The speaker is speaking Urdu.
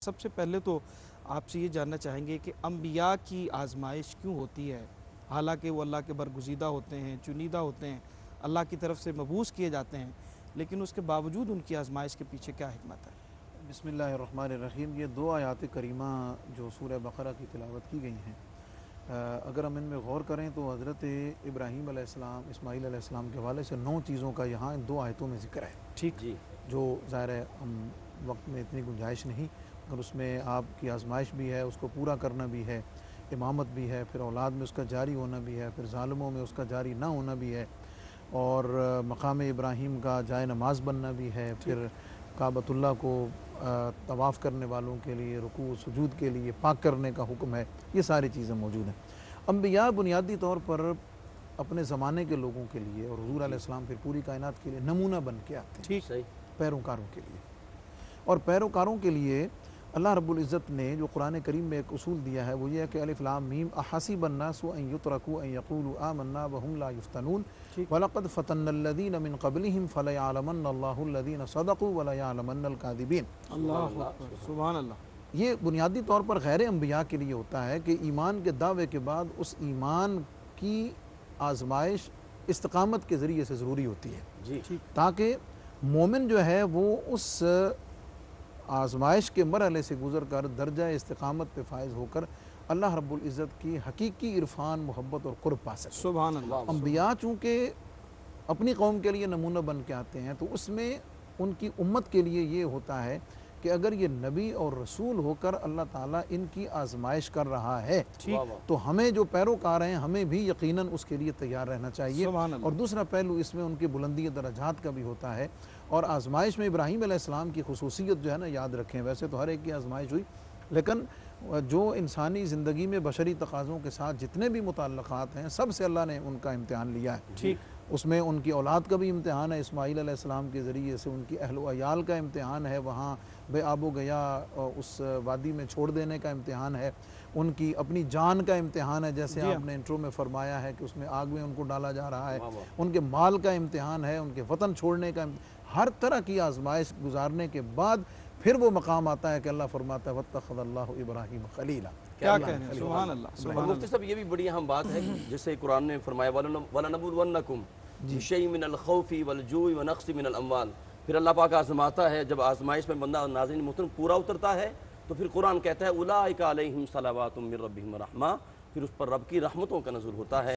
سب سے پہلے تو آپ سے یہ جاننا چاہیں گے کہ انبیاء کی آزمائش کیوں ہوتی ہے؟ حالانکہ وہ اللہ کے برگزیدہ ہوتے ہیں، چنیدہ ہوتے ہیں، اللہ کی طرف سے مبعوث کیے جاتے ہیں، لیکن اس کے باوجود ان کی آزمائش کے پیچھے کیا حکمت ہے؟ بسم اللہ الرحمن الرحیم۔ یہ دو آیات کریمہ جو سورہ بقرہ کی تلاوت کی گئی ہیں، اگر ہم ان میں غور کریں تو حضرت ابراہیم علیہ السلام، اسماعیل علیہ السلام کے حوالے سے 9 چیزوں کا یہاں ان دو آیتوں میں ذکر ہے۔ ٹھیک جی جو ظاہر ہے ہم وقت میں اتنی گنجائش نہیں، مگر اس میں آپ کی آزمائش بھی ہے، اس کو پورا کرنا بھی ہے، امامت بھی ہے، پھر اولاد میں اس کا جاری ہونا بھی ہے، پھر ظالموں میں اس کا جاری نہ ہونا بھی ہے، اور مقام ابراہیم کا جائے نماز بننا بھی ہے، پھر کعبۃ اللہ کو طواف کرنے والوں کے لیے رکوع سجود کے لیے پاک کرنے کا حکم ہے۔ یہ ساری چیزیں موجود ہیں۔ انبیاء بنیادی طور پر اپنے زمانے کے لوگوں کے لیے اور حضور علیہ السلام پھر پوری کائنات کے لیے نمونہ بن کے آتے ہیں، ٹھیک صحیح پیروکاروں کے لیے۔ اور پیروکاروں کے لیے اللہ رب العزت نے جو قرآن کریم میں ایک اصول دیا ہے وہ یہ ہے کہ الف لام میم احسب الناس ان یترکوا ان یقولوا آمنا وهم لا یفتنون وَلَقَدْ فَتَنَّ الَّذِينَ مِن قَبْلِهِمْ فَلَيَعْلَمَنَّ اللَّهُ الَّذِينَ صَدَقُوا وَلَيَعْلَمَنَّ الْكَاذِبِينَ۔ اللہ اکبر، سبحان اللہ۔ یہ بنیادی طور پر غیر انبیاء کے لیے ہوتا ہے کہ ایمان کے دعوے کے بعد اس ایمان کی آزمائش استقامت کے ذریعے سے ضروری ہوتی ہے، جی تاکہ مومن جو ہے وہ اس آزمائش کے مرحلے سے گزر کر درجہ استقامت پہ فائز ہو کر اللہ رب العزت کی حقیقی عرفان، محبت اور قرب پا سکے۔ سبحان اللہ۔ انبیاء چونکہ اپنی قوم کے لیے نمونہ بن کے آتے ہیں تو اس میں ان کی امت کے لیے یہ ہوتا ہے کہ اگر یہ نبی اور رسول ہو کر اللہ تعالیٰ ان کی آزمائش کر رہا ہے تو ہمیں جو پیروکار ہیں ہمیں بھی یقیناً اس کے لیے تیار رہنا چاہیے۔ سبحان اللہ۔ اور دوسرا پہلو اس میں ان کی بلندی درجات کا بھی ہوتا ہے، اور آزمائش میں ابراہیم علیہ السلام کی خصوصیت جو ہے نا یاد رکھیں، ویسے تو ہر ایک کی آزمائش ہوئی، لیکن جو انسانی زندگی میں بشری تقاضوں کے ساتھ جتنے بھی متعلقات ہیں سب سے اللہ نے ان کا امتحان لیا ہے۔ ٹھیک۔ اس میں ان کی اولاد کا بھی امتحان ہے، اسماعیل علیہ السلام کے ذریعے سے ان کی اہل و عیال کا امتحان ہے، وہاں بے آب و گیا اس وادی میں چھوڑ دینے کا امتحان ہے، ان کی اپنی جان کا امتحان ہے، جیسے آپ نے انٹرو میں فرمایا ہے کہ اس میں آگ میں ان کو ڈالا جا رہا ہے، ان کے مال کا امتحان ہے، ان کے وطن چھوڑنے کا ہر طرح کی آزمائش گزارنے کے بعد پھر وہ مقام آتا ہے کہ اللہ فرماتا ہے وَاتَّخَذَ اللَّهُ إِبْرَاهِيمَ خَلِيلًا۔ کیا کہنے ہیں، سبحان اللہ، اور سبحان مفتی صاحب یہ بھی بڑی اہم بات ہے جسے قرآن نے فرمایا وَلَنَبْلُوَنَّكُمْ بِشَيْءٍ مِّنَ الْخَوْفِ وَالْجُوعِ وَنَقْصٍ مِّنَ الْأَمْوَالِ۔ پھر اللہ پاک آزماتا ہے، جب آزمائش میں بندہ ناظرین محترم پورا اترتا ہے تو پھر قرآن کہتا ہے اولئک علیہم صلوات من ربہم ورحمہ، پھر اس پر رب کی رحمتوں کا نزول ہوتا ہے۔